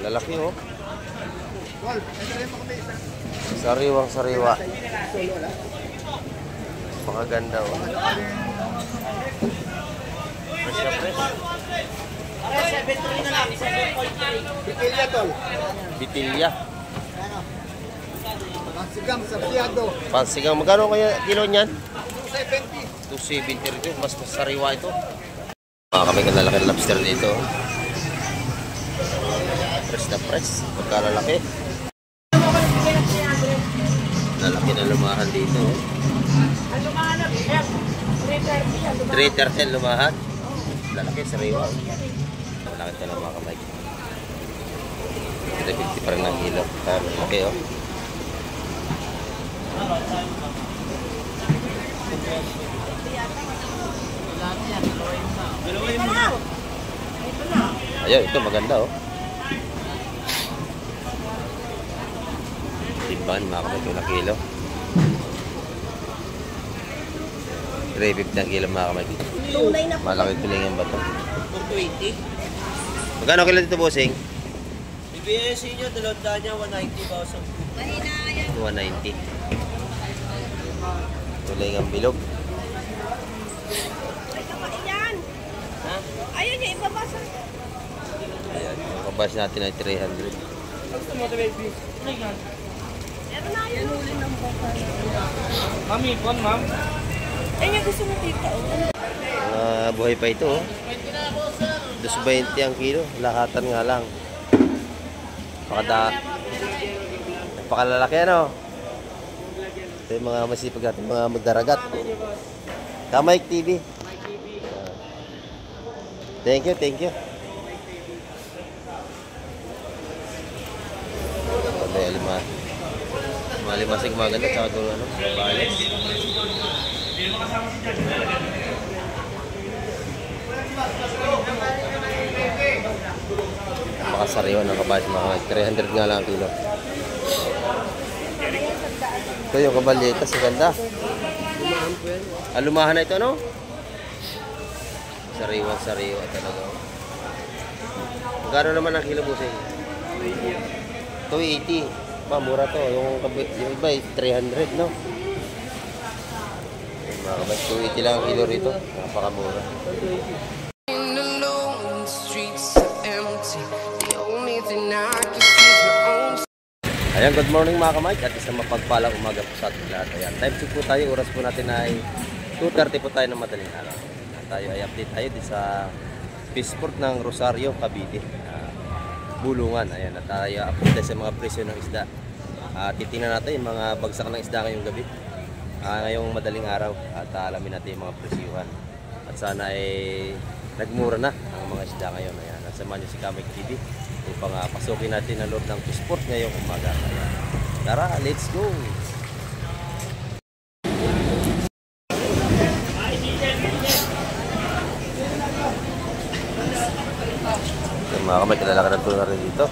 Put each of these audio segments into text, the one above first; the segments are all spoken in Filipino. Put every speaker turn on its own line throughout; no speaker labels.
Lalaki oh. Sariwang sariwa. Makaganda oh. Fresh na fresh.
Bitilya tol.
Bitilya.
Pansigang sabiado.
Pansigang. Magkano kaya kilo niyan?
270.
270 rito. Mas sariwa ito. Kami kalalaki ng lobster dito. Fresh na fresh. Pagkalalaki. Lalaki na lumahan dito.
Ang lumahan na
330 lumahan. Lalaki, sariwa. Malaki ito lang mga kamay. 350 pa rin ang kilo. Malaki oh. Ayun, ito maganda oh. Timban, mga kamay, ito na kilo. 350 ang kilo mga kamay. Malaki tulingan ba ito?
220.
Magkano kilo dito, bossing?
BBS nyo, dalawang niya, 190 ba?
190. Tulingan bilog.
Ha? Ayun niya, ibabasa.
Ayan, yung kabas natin ay 300.
Meron na yun. Uli ng baka.
Mami, ikon, ma'am.
Ayun niya, gusto mo tita.
Buhay pa ito oh. 220 ang kilo. Lakatan nga lang. Napakalalaki ano. Ito yung mga masipag natin, mga magdaragat. Kamay TV. Thank you, thank you. Malimasig maganda, tsaka ito ano, mabalis. Napakasariwa ng kabas, mga 300 nga lang ang kilo. Ito yung kabalyetas, ganda. Lumahan na ito ano? Sariwa talaga. Magkano naman ang kilo busing? 280. Mura to. Yung iba 300 no? Mga kabas, 280 lang ang kilo rito. Napakamura. Ayan, good morning mga kamay at isang mapagpalang umaga po sa ating lahat. Ayan, time check po tayo, oras po natin ay 2:30 po tayo ng madaling araw. Tayo ay update tayo di sa Fishport ng Rosario, Cavite. Bulungan, ayan, at tayo update tayo sa mga presyo ng isda. Titingnan natin yung mga bagsak ng isda ngayong gabi, ngayong madaling araw, at alamin natin yung mga presyuhan. At sana ay nagmura na ang mga isda ngayon. Ayan, nasamahan nyo si Kamay TV upang pasukin natin ang loob ng Fishport ngayong umaga. Tara, let's go! Mga kamay, kilala ka ng tuna rin dito.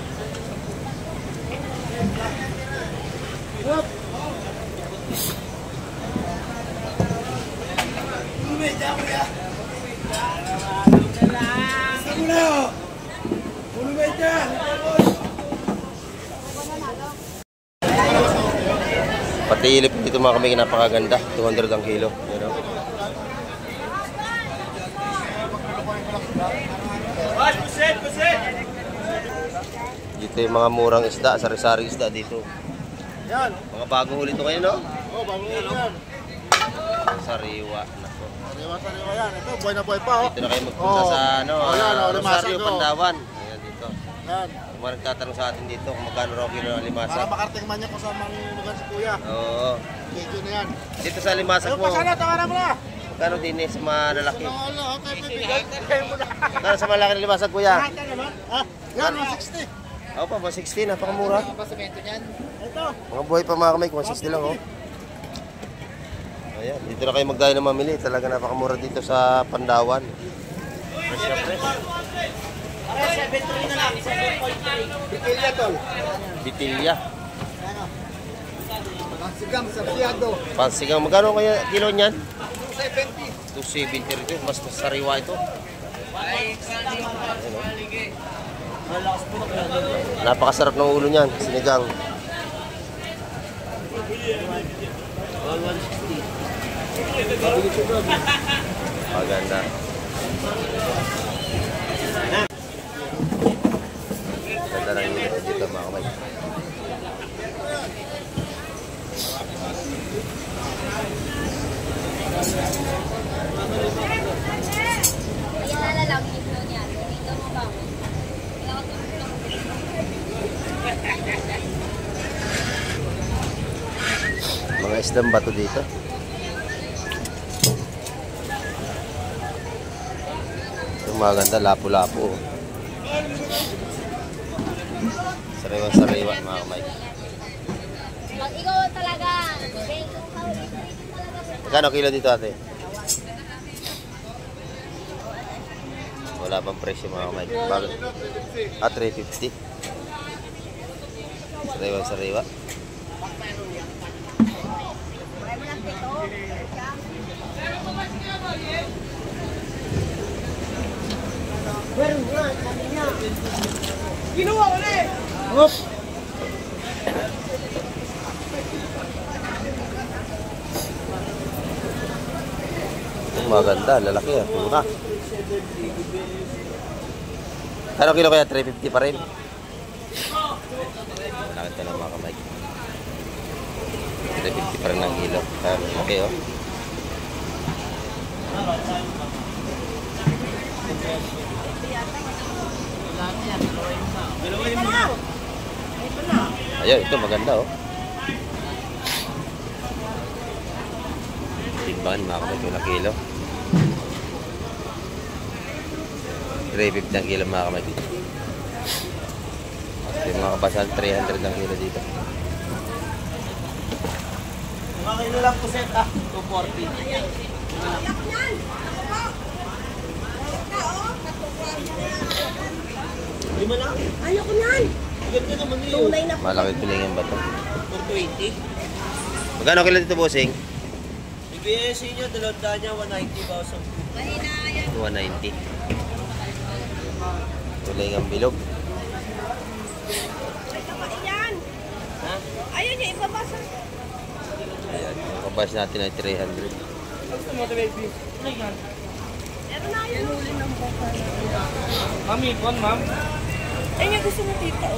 Pati ilip dito mga kamay, napakaganda. 200 ang kilo. You know? Dito yung mga murang isda, sari-sari isda dito.
Yan.
Mga bagong huli ito kayo, no?
Oh, bagong yan.
Sariwa. Nako.
Sariwa yan. Ito, buhay na buhay pa oh.
Dito na kayo magpunta sa ano, Rosario, Pandawan. Ayan dito.
Yan.
Kung mga nagtatanong sa atin dito kung magkano raw kilo ng limasag.
Para makarating man niya kung saan mang lugar si kuya.
Oo.
Medyo na yan.
Dito sa limasag
Ayun
mo,
pa sana, tawaran mo na.
magkano din sa mga lalaki?
Wala, okay, bibigay mo na.
Magkano sa malaki ng limasag, kuya?
Lahat na naman. Yan, 160.
Ako pa, 160, napakamura.
Pasamento niyan. Ito.
Mga buhay pa mga kamay, 160 lang oh. Ayan, dito na kayo magdayo ng mamili. Talaga napakamura dito sa Pandawan. Fresh na fresh.
7.3 na lang, 7.3.
Bitilya tol.
Bitilya.
Ano? Pansigang sabiado.
Pansigang, magkano kaya kilo niyan?
270.
270 rito, mas sariwa ito.
Malakas po na kaya doon.
Napakasarap ng ulo niyan, sinigang.
160.
Maganda. Ganda ng unit dito mga kamay.
Ilalalagyan mo niya. Dito mo ba?
Mga isdang bato dito. Ito maganda, lapu-lapu. Sariwa-sariwa mga kamay.
Pag ikaw talaga, talaga.
Magkano kilo dito ate? Wala pang presyo mga kamay. Bakit? 350. Sariwa-sariwa.
Ginawa ko na eh.
Maganda, lalaki ah, tuna. Kano kilo kaya? 350 pa rin. Malaki ka lang mga kamay. 350 pa rin ang kilo. Okay oh. Ayun, ito maganda oh. Tigban mga kamay, ito na kilo. 350 ang kilo mga kamay. Yung mga kabasan, 300 ang kilo dito.
Mga kilo lang po set 240. Lima na?
Ayoko nan.
Ganda naman yun.
Tunay na.
Malaki tulingan ba ito?
220.
Magkano kilo dito bossing?
IBS niyo, dalawang daan niya, 190 ba?
190. Tulingan bilog.
Ayan.
Ha?
Ayaw niya ibabasa.
Ayan, yung kabas natin ay 300.
Gusto mo ito, baby?
Meron na yun. Huli ng baka.
Mami, kon, ma'am.
Ay, nga gusto mo tita.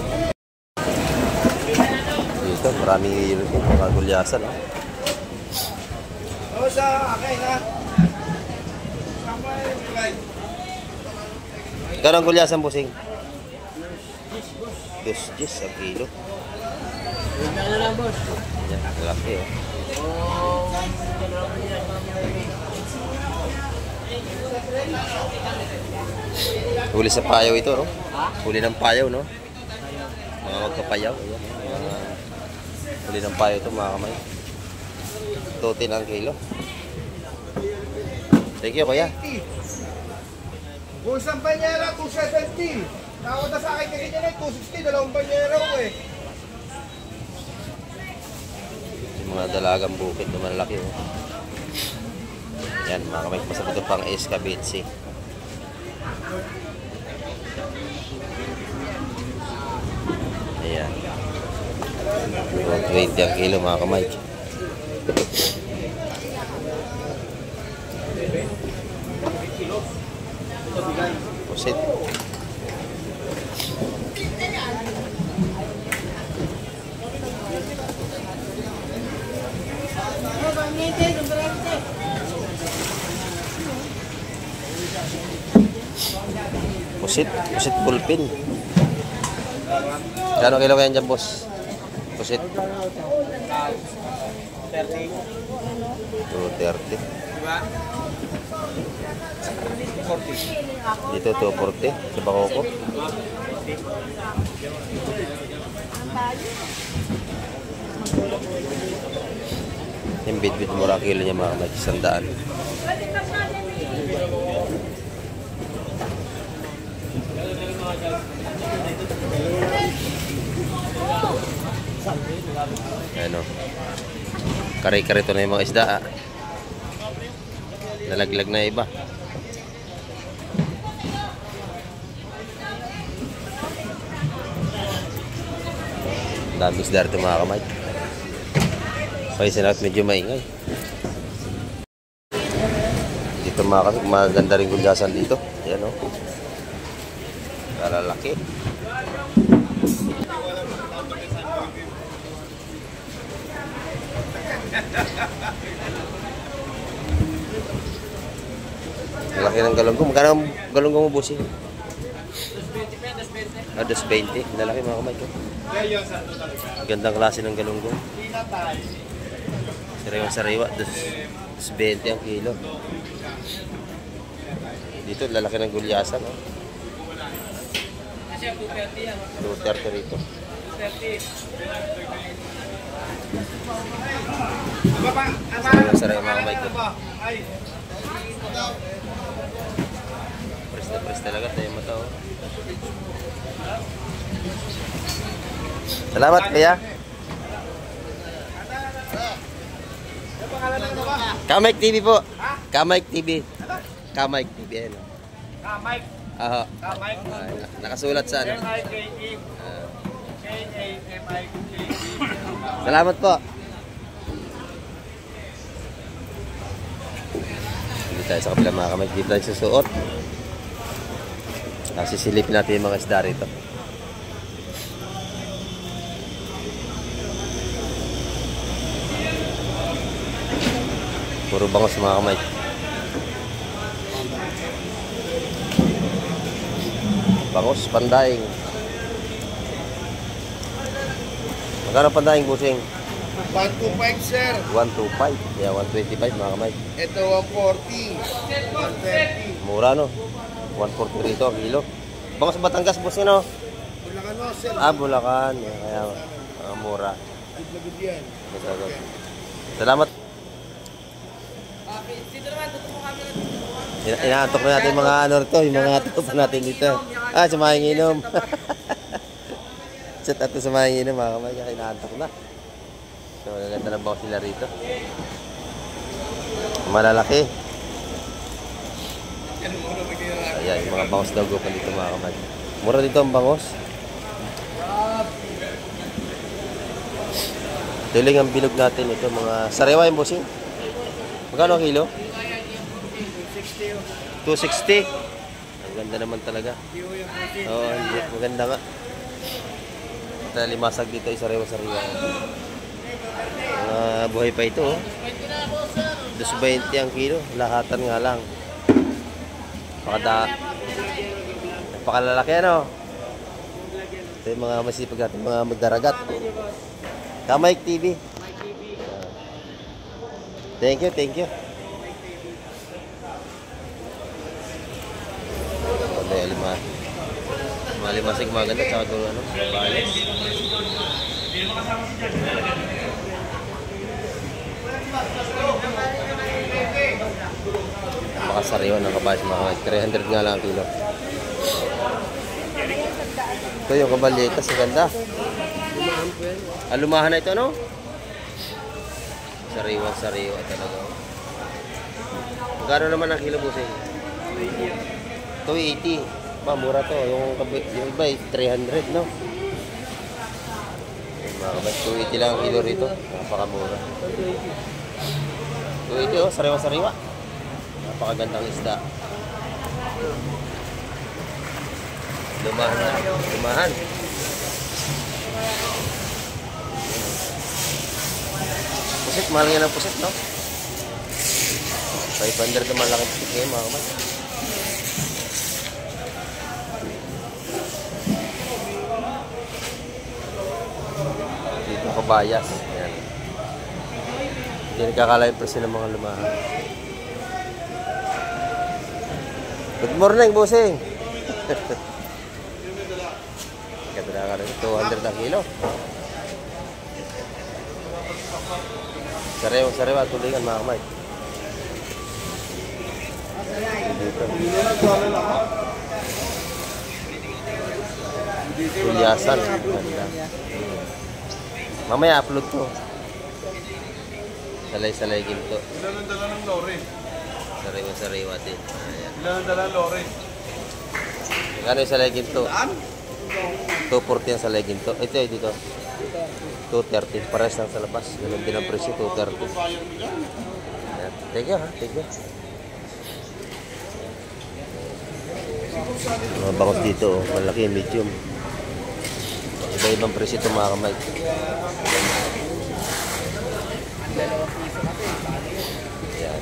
Dito, maraming mga gulyasan. Oh.
O sa akin ha.
Magkano ang gulyasan bossing? 2 ang kilo.
Ganda na lang, boss.
Ayan, malaki oh. Huli sa payaw ito, no? Huli ng payaw, no? Mga magpapayaw. Ayan, mga huli ng payaw ito, mga kamay. 210 ang kilo. Thank you, kuya.
Kung isang banyera, 270. Tawad na sa akin kasi dyan 260. Dalawang banyera ko eh.
Yung mga dalagang bukid na malaki, oh. Yan, mga kamay. Masarap ito pang escabitsi. Ayan. 20 ang kilo, mga kamay. Pusit. Pusit pulpin. Kano kilo kaya dyan, boss? Pusit. 230. Dito 240 sa Bakoko. Yung bit-bit mura kilo niya mga kamay, 100. Ano? Kare-kare ito na yung mga isda. Nalaglag na iba. Dami isda rito mga kamay. Paisin at medyo maingay. Dito mga kamay, maganda rin gulyasan dito. Ayan o. Kalalaki. Laki ng galunggong. Magkano ang galunggong mo, bossing? 2.20. Lalaki mga kamay ko. Gandang klase ng galunggong. Sariwa-sariwa. 2.20 ang kilo. Dito, lalaki ng gulyasan. Oh. 2.30 rito. Sariwa mga kamay ko. Presta talaga tayo mata. Oh. Salamat kaya. Kamike TV po. Kamike TV. Kamike TV. Ano?
Kamike.
Aha.
Kamike.
Nakasulat sa ano.
M-I-K-E. K-A-M-I-K-E.
Salamat po. Hindi tayo sa kabila mga kamike. Dito tayo susuot. Kasi silipin natin yung mga isda rito. Puro bangos mga kamay. Bangos, pandaing. Magkano pandaing, busing?
125 sir.
125. Yeah, 125 mga kamay.
Ito 140. 130.
Mura no? 140 rito ang kilo. Bangos Batangas, busing no?
Bulacan no sir.
Bulacan. Yeah, kaya mura.
Good yan.
Salamat. Inaantok na natin mga ano rito, yung mga tropa natin dito. Sumayang inom. Chat ato sumayang inom mga kamay, kaya inaantok na. So, magaganda ng bangos sila rito. Malalaki. Ayan, yung mga bangos daw gupan dito mga kamay. Mura dito ang bangos. Tuling ang bilog natin ito, mga sariwa yung busing. Magkano ang kilo? 260. Ang ganda naman talaga. Oo, maganda nga. Ito limasag dito, sariwa-sariwa. Buhay pa ito. 220 ang kilo. Lahatan nga lang. Napakalalaki ano. Ito yung mga masipag natin, mga magdaragat. Kamike TV. Thank you, thank you. Malimasig maganda, tsaka doon ano, mabalis. Napakasariwa ng kabalis mga kamay. 300 nga lang ang kilo. Ito yung kabalitas, ganda. Lumahan na ito, no? Sariwa-sariwa talaga. Magkano naman ang kilo busing? 280. Mura to. Yung iba 300, no? Mga kabay, 280 lang ang kilo rito. Napakamura. 280, oh. Sariwa-sariwa. Napakagandang isda. Lumahan na. Lumahan. Pusit, mahal nga ng pusit, no? 500 naman lang ang pusit ngayon, mga kamay. Dito kabayas. Ayan. Hindi nagkakala yung presyo ng mga lumahan. Good morning, bossing! Kaya ka rin, 200 ang kilo. Sariwa, tulingan mga kamay. Dito. Tulyasan. Mamaya upload to. Salay-salay ginto.
Ilan ang dala ng lore?
Sariwa din. Ayan.
Ilan ang dala ng lore?
Magkano yung salay ginto? 240 ang salay ginto. Ito dito. 230. Pares lang sa labas. Ganun din ang presyo, 230. Ayan. Thank you ha. Thank you. Mga bangos dito, oh. Malaki, medium. Iba-ibang presyo ito mga kamay. Ayan.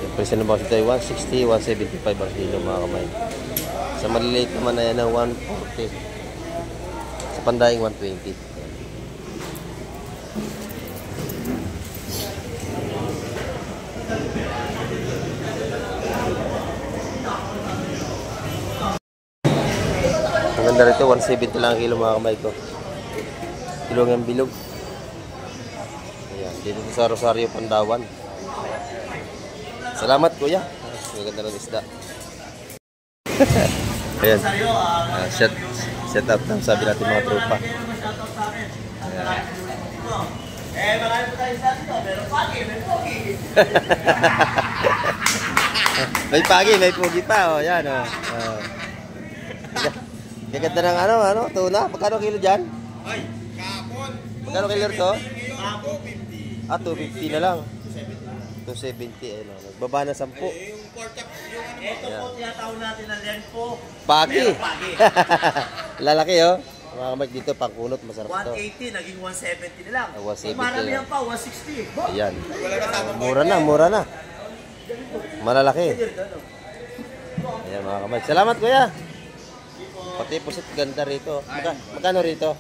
Yung presyo ng bangos ito ay 160, 175 ang kilo mga kamay. Sa maliliit naman na yan na 140. Sa pandaing 120. Ang ganda rito, 170 lang ang kilo mga kamay ko. Kilong yung bilog. Ayan, dito sa Rosario, Pandawan. Salamat kuya. Ang ganda ng isda. Ayan. Set up ng sabi natin mga tropa. Ayan.
Marami po tayo sa dito. Pero pagi, may pogi.
May pagi, may pugi pa. Oh, yan oh. Gaganda ng ano, tuna. Magkano kilo dyan?
Ay, kapon.
Magkano kilo to?
Ako, 50.
250 na lang. 270. Ayun, nagbaba na 10.
Yung pork chop, yung ano.
Ito po, tinatawag natin na lempo.
Pagi.
Meron pagi.
Lalaki oh. Mga kamay dito, pangkunot, masarap to.
180, naging 170 na lang.
170
Kung maramihan
lang.
pa, 160.
Ayan. Mura na. Malalaki. Ayan mga kamay. Salamat kuya. Pati pusit ganda rito. Magkano rito?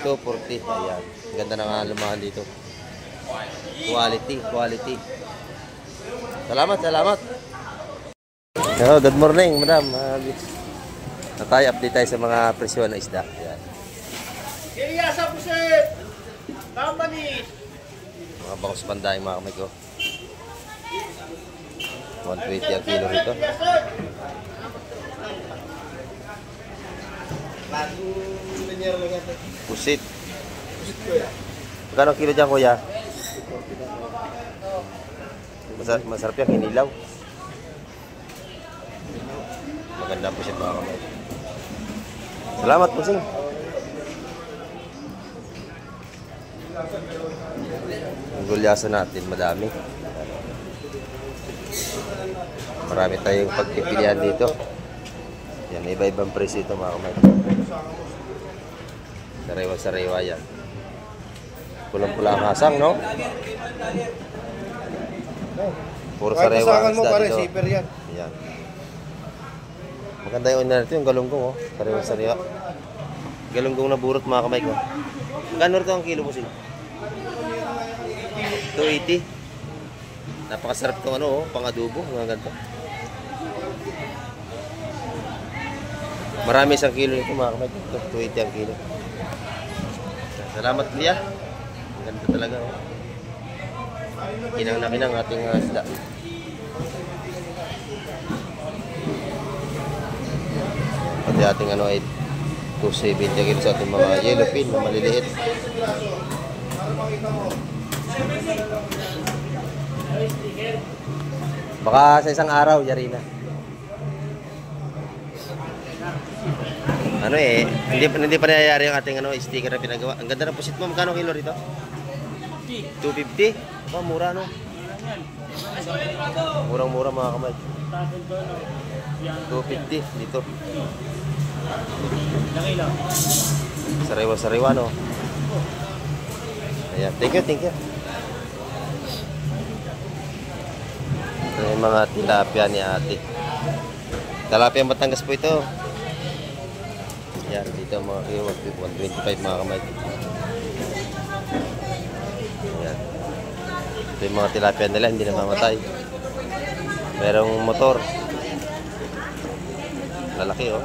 240. Ayan. Ganda na nga lumahan dito. Quality. Salamat. Hello, good morning, madam. Tayo update tayo sa mga presyo ng isda. Ayan.
Iliyasa po sir. Company.
Mga bangos bandaing mga kamay ko. 120 ang kilo rito. Pusit. Magkano kilo dyan kuya? Masarap yan, hinilaw. Maganda po siya mga kamay. Salamat po sing. Ang gulyasan natin, madami. Marami tayong pagpipilian dito. Yan, iba-ibang presyo ito mga kamay. Sariwa yan. Pulang-pula ang hasang, no? Puro sariwa ang isda dito.
Zipper yan.
Yan. Maganda yung una nito, yung galunggong, oh. Sariwa. Galunggong na burot mga kamay ko. Magkano rito ang kilo mo sila? 280. Napakasarap itong ano, oh, pang-adobo, mga ganito. Marami isang kilo nito mga kamay ko. 280 ang kilo. Salamat kuya. Ang ganda talaga, oh. Kinang na kinang ating isda. Pati ating ano ay 270 kilo sa ating mga yellowfin na maliliit. Baka sa isang araw, yari na. Ano eh, hindi pa nangyayari ang ating ano, sticker na pinagawa. Ang ganda ng pusit mo. Magkano kilo rito? 250? Oh, mura no? Murang-mura mga kamay. 250 dito. Sariwa-sariwa no? Ayan, thank you. Ito yung mga tilapia ni ate. Tilapia Batangas po ito. Ayan, dito mga kilo 125 mga kamay. Ayan. Ito yung mga tilapia nila, hindi namamatay. Merong motor. Lalaki oh.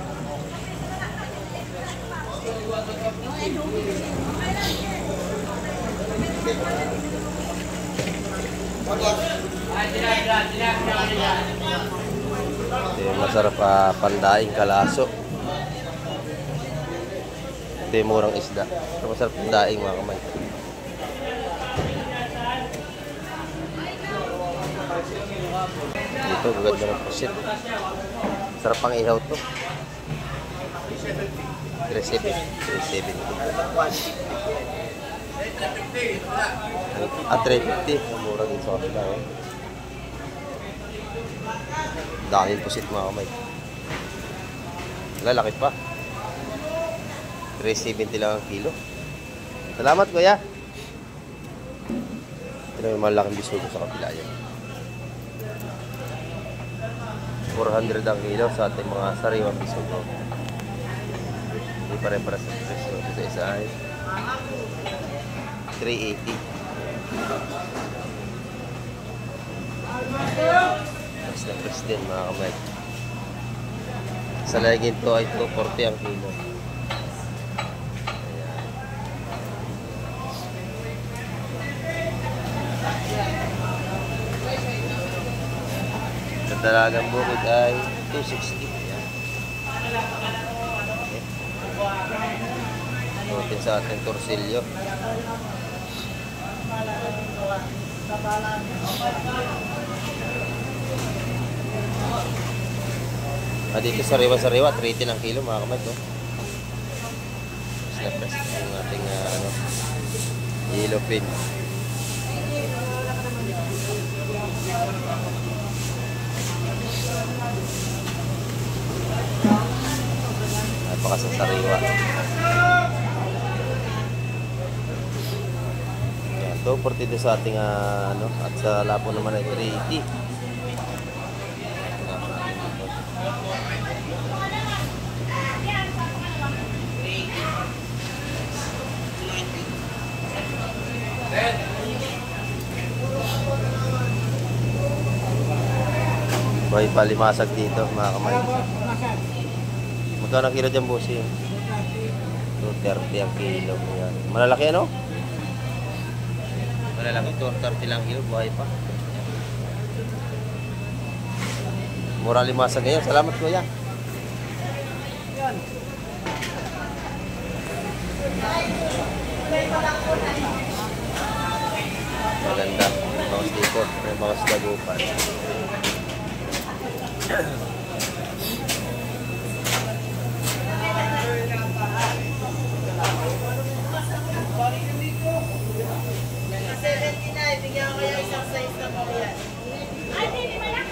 Ito yung masarap pandaing kalaso. Ito yung murang isda. Ito masarap pandaing mga kamay. Dito gaganda ng pusit. Sarap pang ihaw to. 370. At 350. Mura din sa kanila. Oh. Dahil pusit mga kamay. Lalaki pa. 370 lang ang kilo. Salamat kuya. Ito na yung malaking bisugo sa kabila yan. 400 ang kilo sa ating mga sariwang bisugo. Hindi pare-para sa presyo. Sa isa ay 380. Mas na president mga kamay. Sa laging to ay 240 ang kilo. Sa dalagang bukid ay 260. Ayan. Okay. Tutin sa ating torsilyo. Dito sariwa-sariwa, 380 ang kilo mga kamay to. Snap press yung ating yellow pin. Napakasasariwa. Yan, 240 sa ating at sa lapo naman ay 380. May palimasag dito mga kamay. Magkano ang kilo dyan bossing? 230 ang kilo. Yan. Malalaki ano? Malalaki, 230 lang kilo. Buhay pa. Mura limasag ngayon. Salamat kuya. Maganda. Mga stikot. May mga dagupan.
Bigyan ko kaya isang size na po yan. Ay, hindi malak.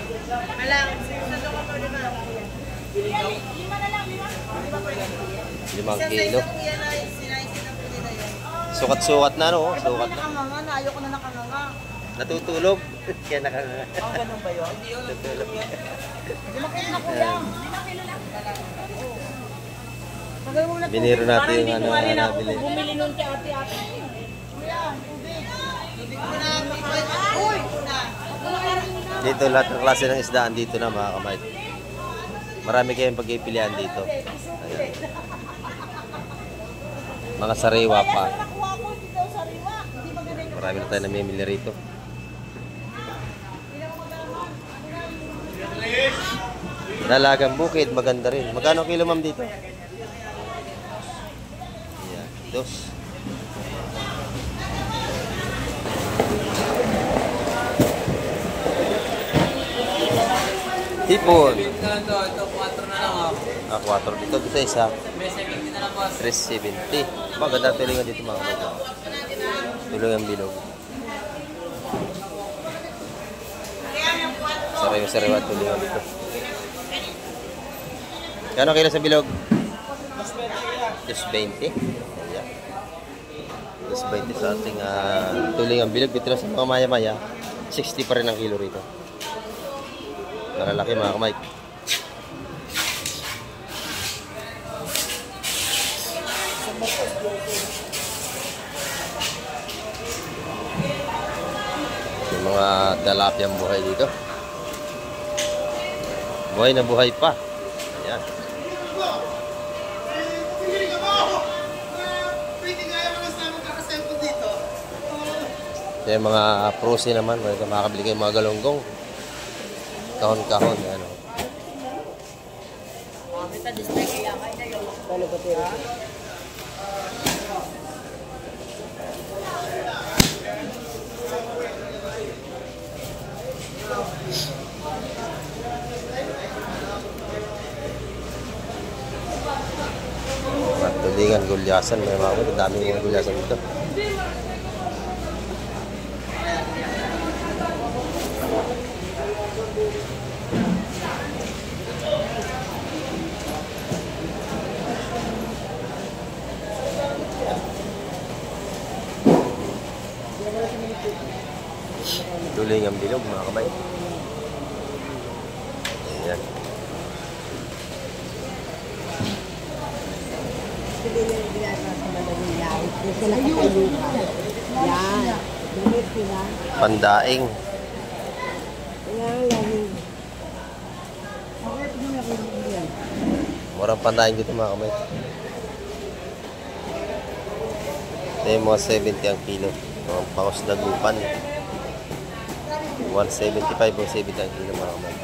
Malak. Sino ko po lima? Lima na lang, lima.
5 kilo.
Isang size na po yan ay sinaisin na po nila yan.
Sukat-sukat na no? Sukat na.
Nakanganga na, ayoko na nakanganga.
Natutulog. Kaya nakanganga.
Oh, ganun ba yun?
Natutulog.
5 kilo na po yan. 5 kilo lang.
Biniro natin yung nabili.
Bumili nun kay ate-ate.
Dito lahat ng klase ng isdaan dito na mga kamay. Marami kayong pagpipilian dito. Ayan. Mga sariwa pa. Marami na tayo namimili rito. Dalagang bukid, maganda rin. Magkano kilo ma'am dito? Ayan, 2. Hipon.
Ito, 4 na lang ako.
4 dito. Dito isa.
May 70 na lang boss.
370. Maganda tulingan dito mga kapatid. Tulingan bilog. Sariwa at tulingan dito. Kano kilo sa bilog? 220. Ayan. 220 sa ating tulingan bilog. Dito na sa mga maya-maya. 60 pa rin ang kilo rito. Malalaki mga kamay. Yung mga tilapia buhay dito. Buhay na buhay pa. Ayan. Yung mga prosi naman, makakabili kayo mga galonggong. Kahon-kahon, ano. Tulingan, gulyasan. May mga kapatid, daming mga gulyasan dito. Tulingan bilog mga kamay. Ayan. Pandaing. Murang pandaing dito mga kamay. Ito yung mga 70 ang kilo. Mga pangos na gupan. 175 o 70 ang kilo mga kamay.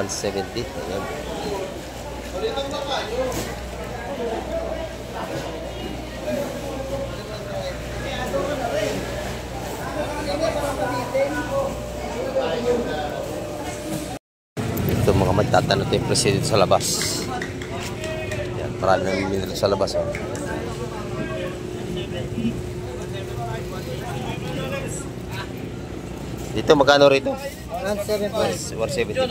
170. Ayan. Ito mga magtatanong yung presyo dito sa labas. Yan, marami nang minili sa labas. Oh. Dito magkano rito? 175.
170.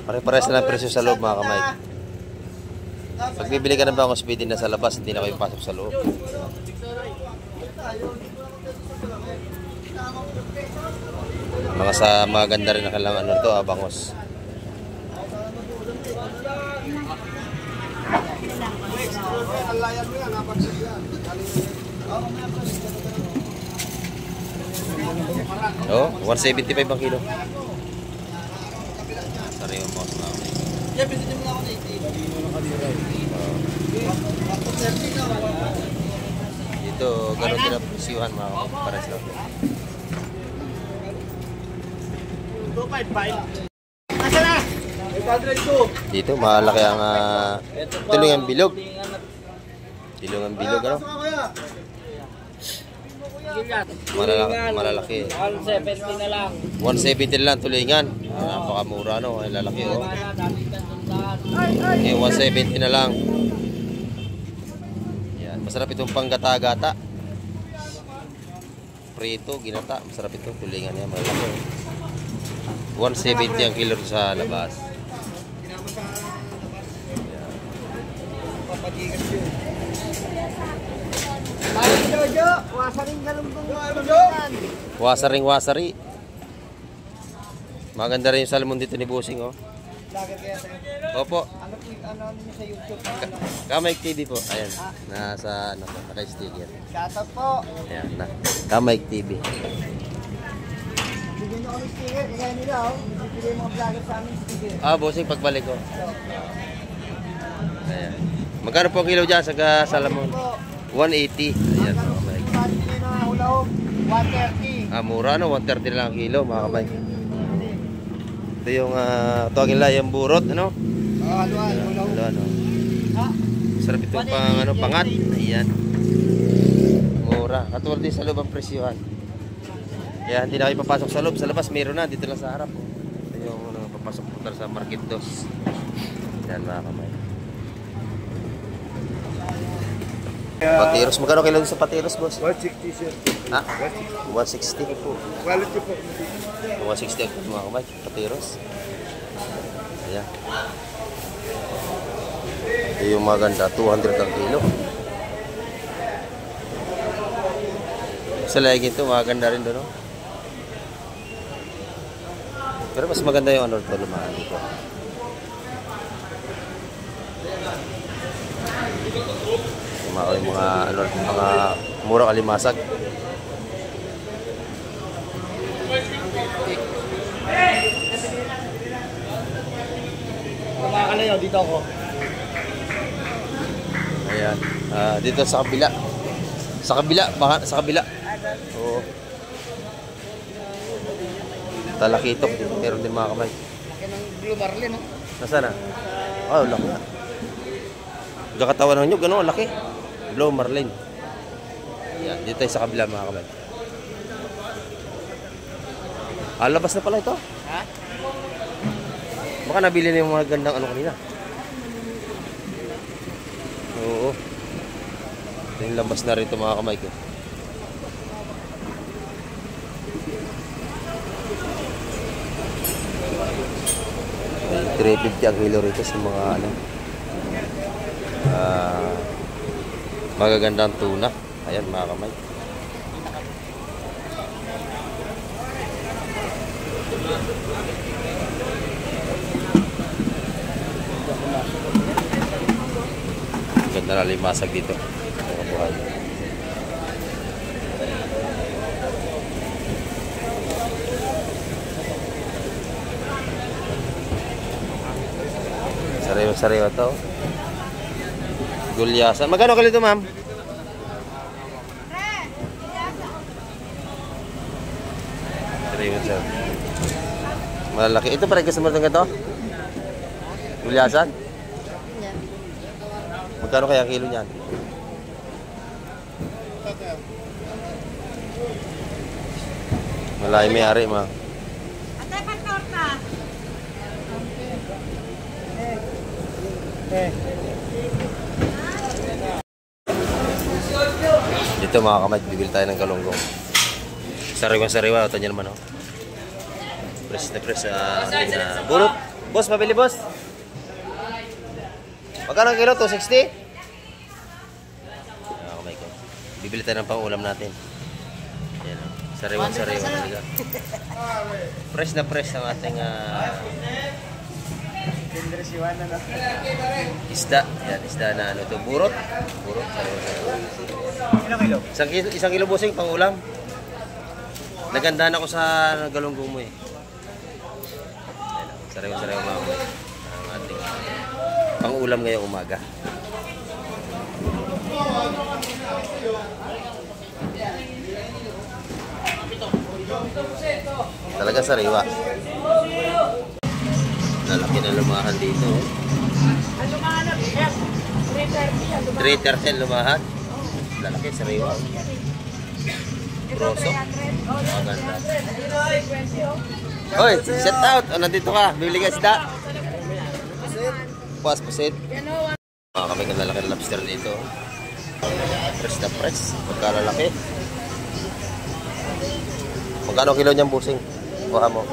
Pare-pares na lang presyo sa loob mga kamay. Pag bibili ka ng bangos, pwede na sa labas, hindi na kayo pasok sa loob. Mga sa maganda rin na kailangan ano to, bangos. Oh, 175 ang kilo. Sariwa mo sa mga.
Yeah, pinili mo na ako na 80.
Dito, gano'n din ang presyuhan mga pares lang.
255.
Dito, malaki ang tulungan bilog. Tulungan bilog, ano? Malalaki.
170 na lang.
170 lang tulingan. Napakamura, no? Ang lalaki, oh. Okay, 170 na lang. Yan. Masarap itong panggata-gata. Prito, ginata. Masarap itong tulingan yan. Malalaki, oh. 170 ang kilo sa labas. Wasaring-wasari. Maganda rin yung salmon dito ni Busing, oh. Opo.
Ano niyo sa YouTube?
Kamay TV po. Ayan. Nasa ano, naka-sticker.
Shoutout po.
Ayan na. Kamay TV.
Bigyan niyo kami sticker. Kaya nila, oh. Bibigyan mga vlogger sa amin sticker.
Busing pagbalik ko. Ayan. Magkano po ang kilo dyan sa salmon? 180. Ayan mga kamay.
Sabi niyo na hulaw, 130.
Mura no, 130 na lang ang kilo mga kamay. Ito yung tawagin lang yung burot, ano?
Haluan, hulaw.
Ano? Sarap itong pangat. Ayan. Mura. Katulad din sa loob ang presyohan. Kaya hindi na kayo papasok sa loob. Sa labas meron na. Dito lang sa harap. Oh. Ito yung papasok po sa Market 2. Ayan mga kamay. Patiros. Magkano kilo sa patiros, boss?
160 sir.
Ha? 160.
Quality po.
160 ang mga kamay. Patiros. Ayan. Ito yung maganda. 200 ang kilo. Sa laging ito, maganda rin doon, no? Pero mas maganda yung ano ito, lumahan dito. Yung mga ano, mga murang alimasag.
Kumakalayo, dito ako.
Ayan. Dito sa kabila. Sa kabila, baka sa kabila. Oo. Talakitok. Meron din mga kamay.
Laki ng Blue Marlin, no?
Nasaan na? Oh, laki na. Gakatawan ng nyug, ano? Laki. Blue Marlin. Ayan. Dito tayo sa kabila mga kamay. Labas na pala ito.
Ha?
Baka nabili na yung mga gandang ano kanina. Oo. Ito yung labas na rito mga kamay ko. 350 ang kilo rito sa mga ano, magagandang tuna. Ayan mga kamay. Ganda na limasag dito. Mga buhay. Sariwa-sariwa to. Gulyasan. Magkano kilo ito, ma'am? Sariwa-sariwa. Malaki. Ito parang kasamar ng ito? Gulyasan? Magkano kaya kilo niyan? Malay may-ari, ma.
Ate, pantorta.
Dito mga kamay, bibili tayo ng galunggong. Sariwa-sariwa, ito niya naman, oh. Press na press, burot. Boss, mabili, boss. Magkano kilo? 260? Mga kamay ko. Bibili tayo ng pang-ulam natin. Ayan, oh. Sariwa-sariwa talaga. Press na press ang ating isda. Yan, isda na ano ito. Burot. Burot. Sariwa-sariwa. Isang kilo busing pang ulam. Nagandahan ako sa galunggong mo eh. Sariwa-sariwa mga kamay. Ang ating pang ulam ngayong umaga. Talaga sariwa. Lalaki na lumahan dito.
Ang lumahan na, 330.
330 lumahan. Lalaki sariwa. Grosso. Maganda. Hoy, shout out. O, nandito ka. Bibili ka isda. Puas pusit. Kami ka lalaki na lobster dito. Press na press. Pagkalalaki. Magkano kilo niyang busing? Kuha mo.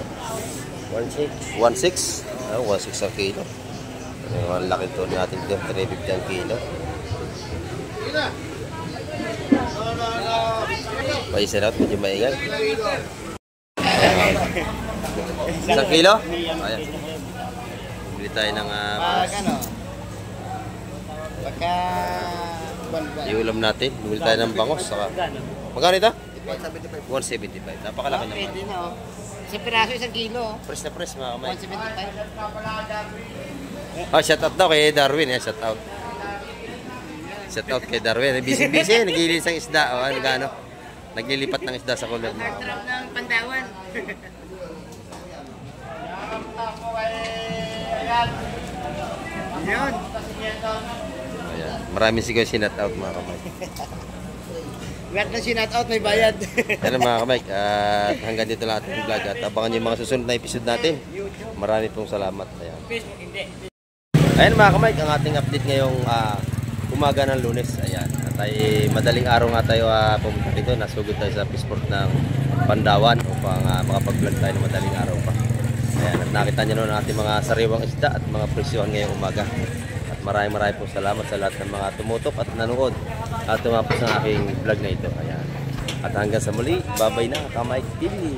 1.6. 1.6? Ah, 1.6 ang kilo. Ang laki ito natin dito. 350 ang kilo. Paisa na ito. Medyo maingay. Isang kilo? Ayan. Bili tayo ng
Pagka...
iulam natin. Bili tayo ng bangos. Magkano ito? 175. Napakalaki naman.
Pwede na, oh. Sa piraso, 1 kilo.
Press na press mga kamay.
175.
Oh, shout out daw kay Darwin. Shout out. Shout out kay Darwin. Busy-busy. Naglilinis ng isda. O, ano gano? Naglilipat ng isda sa kulot.
Nagtrap ng Pandawan.
Yun.
Ayan. Maraming sigaw sinat out mga kamay.
Lahat na sinat out, may bayad.
Ayan mga kamay. At hanggang dito lang ating vlog. At abangan nyo yung mga susunod na episode natin. Marami pong salamat. Ayan. Ayan mga kamay. Ang ating update ngayong umaga ng Lunes. Ayan. At ay madaling araw nga tayo pumunta dito. Nasugod tayo sa Fishport ng Pandawan upang makapag-vlog tayo ng madaling araw pa. Ayan. At nakita nyo noon ang ating mga sariwang isda at mga presyohan ngayong umaga. At maraming pong salamat sa lahat ng mga tumutok at nanood at tumapos ng aking vlog na ito. Ayan. At hanggang sa muli, babay na, Kamay TV.